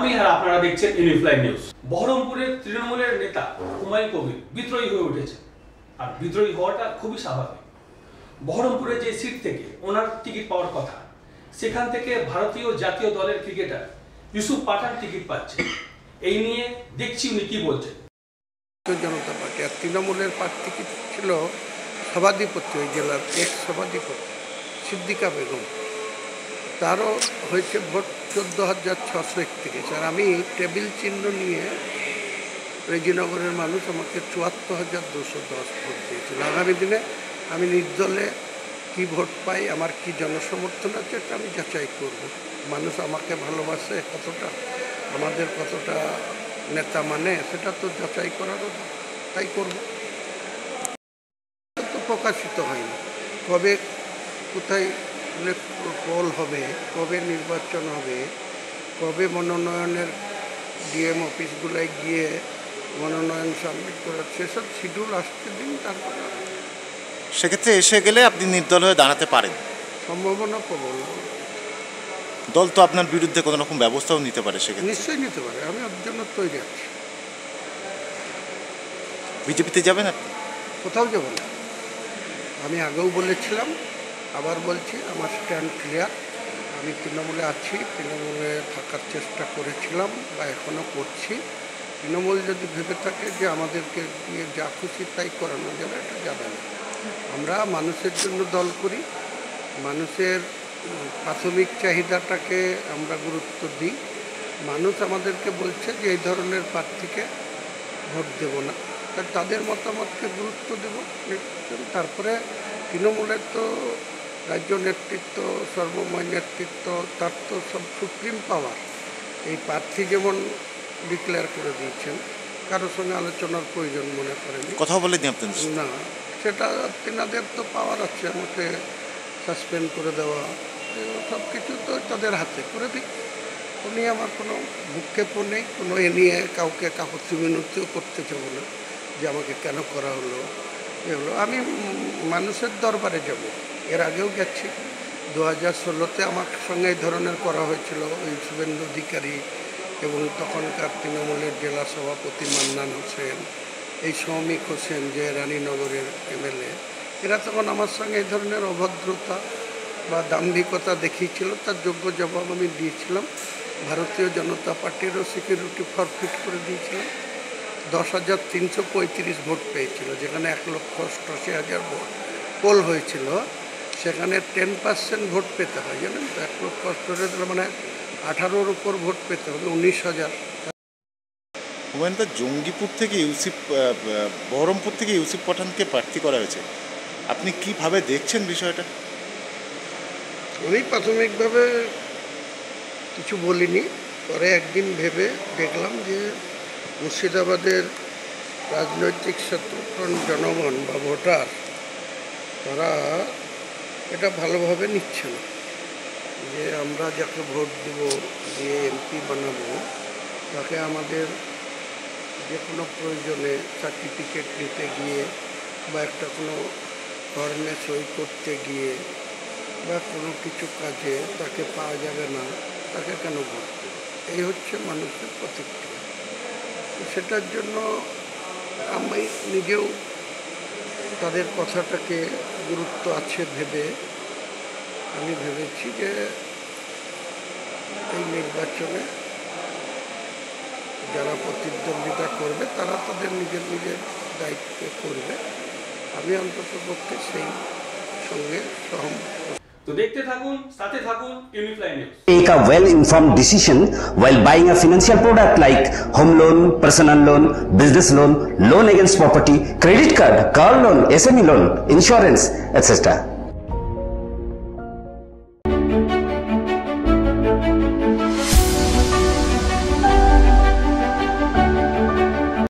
আমি আর আপনারা দেখছেন ইউনিফ্লাই নিউজ। বহরমপুরের তৃণমূলের নেতা হুমায়ুন কবির বিদ্রোহী হয়ে উঠেছে, আর বিদ্রোহী হওয়াটা খুবই স্বাভাবিক। বহরমপুরে যে সিট থেকে ওনার টিকিট পাওয়ার কথা, সেখান থেকে ভারতীয় জাতীয় দলের ক্রিকেটার ইউসুফ পাঠান টিকিট পাচ্ছে। এই নিয়ে দেখছি উনি কি বলছেন। জনতা পার্টি আর তৃণমূলের প্রার্থী ছিল সভাধিপতি, ওই জেলার এক্স সভাধিপতি সিদ্দিকা বেগম। তারও হয়েছে ভোট 14,631। আর আমি টেবিল চিহ্ন নিয়ে রেজিনগরের মানুষ আমাকে 74,210 ভোট দিয়েছিল। আগামী দিনে আমি নির্দলে কি ভোট পাই, আমার কি জনসমর্থন আছে, এটা আমি যাচাই করব। মানুষ আমাকে ভালোবাসে কতটা, আমাদের কতটা নেতা মানে, সেটা তো যাচাই করারও, তাই করব। তো প্রকাশিত হয়নি কবে কোথায় পোল হবে, কবে নির্বাচন হবে, কবে মনোনয়নের ডিএম অফিসগুলোয় গিয়ে মনোনয়ন সাবমিট করার, সেসব শিডিউল আসতে দিন, তারপরে সেক্ষেত্রে এসে গেলে আপনি নির্দল হয়ে দাঁড়াতে পারেন, সম্ভাবনা প্রবল। দল তো আপনার বিরুদ্ধে কোনো রকম ব্যবস্থাও নিতে পারে, সেক্ষেত্রে নিশ্চয়ই নিতে পারে, আমি ওর জন্য তৈরি আছি। বিজেপিতে যাবেন আপনি? কোথাও যাব না। আমি আগেও বলেছিলাম, আবার বলছি, আমার স্ট্যান্ড ক্লিয়ার। আমি তৃণমূলে আছি, তৃণমূলে থাকার চেষ্টা করেছিলাম বা এখনও করছি। তৃণমূল যদি ভেবে থাকে যে আমাদেরকে দিয়ে যা খুশি তাই করানো যাবে, এটা যাবে না। আমরা মানুষের জন্য দল করি, মানুষের প্রাথমিক চাহিদাটাকে আমরা গুরুত্ব দিই। মানুষ আমাদেরকে বলছে যে এই ধরনের প্রার্থীকে ভোট দেব না, তাদের মতামতকে গুরুত্ব দেব। তারপরে তৃণমূলের তো রাজ্য নেতৃত্ব, সর্বময় নেতৃত্ব, তার তো সব সুপ্রিম পাওয়ার। এই প্রার্থী যেমন ডিক্লেয়ার করে দিয়েছেন, কারোর সঙ্গে আলোচনার প্রয়োজন মনে করেন, কথা বলে দিন আপনি না, সেটা তেনাদের তো পাওয়ার আছে, আমাকে সাসপেন্ড করে দেওয়া, সব কিছু তো তাদের হাতে, করে দিই। উনি আমার কোনো ভূক্ষেপও নেই, কোনো এ নিয়ে কাউকে কাপড় মিনতিও করতে চাবো না যে আমাকে কেন করা হলো, এগুলো। আমি মানুষের দরবারে যাব, এর আগেও গেছি। 2016-তে আমার সঙ্গে এই ধরনের করা হয়েছিল, ওই শুভেন্দু অধিকারী এবং তখনকার তৃণমূলের জেলা সভাপতি মান্নান হোসেন, এই সৌমিক হোসেন যে রানীনগরের এমএলএ, এরা তখন আমার সঙ্গে এই ধরনের অভদ্রতা বা দাম্ভিকতা দেখিয়েছিল। তার যোগ্য জবাব আমি দিয়েছিলাম। ভারতীয় জনতা পার্টিরও সিকিউরিটি ফরফিট করে দিয়েছিলাম। 10,335 ভোট পেয়েছিল, যেখানে 1,88,000 ভোট পোল হয়েছিল। সেখানে 10% ভোট পেতে হয়, জানেন তো। 1,88,000 মানে 18-র উপর ভোট পেতে হবে, 19,000। হুমায়ুন, জঙ্গিপুর থেকে বহরমপুর থেকে ইউসুফ পাঠানকে প্রার্থী করা হয়েছে, আপনি কিভাবে দেখছেন বিষয়টা? আমি প্রাথমিকভাবে কিছু বলিনি, পরে একদিন ভেবে দেখলাম যে মুর্শিদাবাদের রাজনৈতিক সচেতন জনগণ বা ভোটার, তারা এটা ভালোভাবে নিচ্ছে না। যে আমরা যাকে ভোট দেব, যে এমপি বানাবো, তাকে আমাদের যে কোনো প্রয়োজনে সার্টিফিকেট নিতে গিয়ে বা একটা কোনো ফর্মে সই করতে গিয়ে বা কোনো কিছু কাজে তাকে পাওয়া যাবে না, তাকে কেন ভোট দেবে? এই হচ্ছে মানুষের প্রতিক্রিয়া। সেটার জন্য আমি নিজেও তাদের কথাটাকে গুরুত্ব আছে ভেবে আমি ভেবেছি যে এই নির্বাচনে যারা প্রতিদ্বন্দ্বিতা করবে তারা তাদের নিজের নিজের দায়িত্বে করবে। আমি অন্তত পক্ষে সেই সঙ্গে সহমত। তো দেখতে থাকুন, সাথে থাকুন ইউনিফ্লাই news. Take a well-informed decision while buying a financial product like home loan, personal loan, business loan, loan against property, credit card, car loan, SME loan, insurance, etc.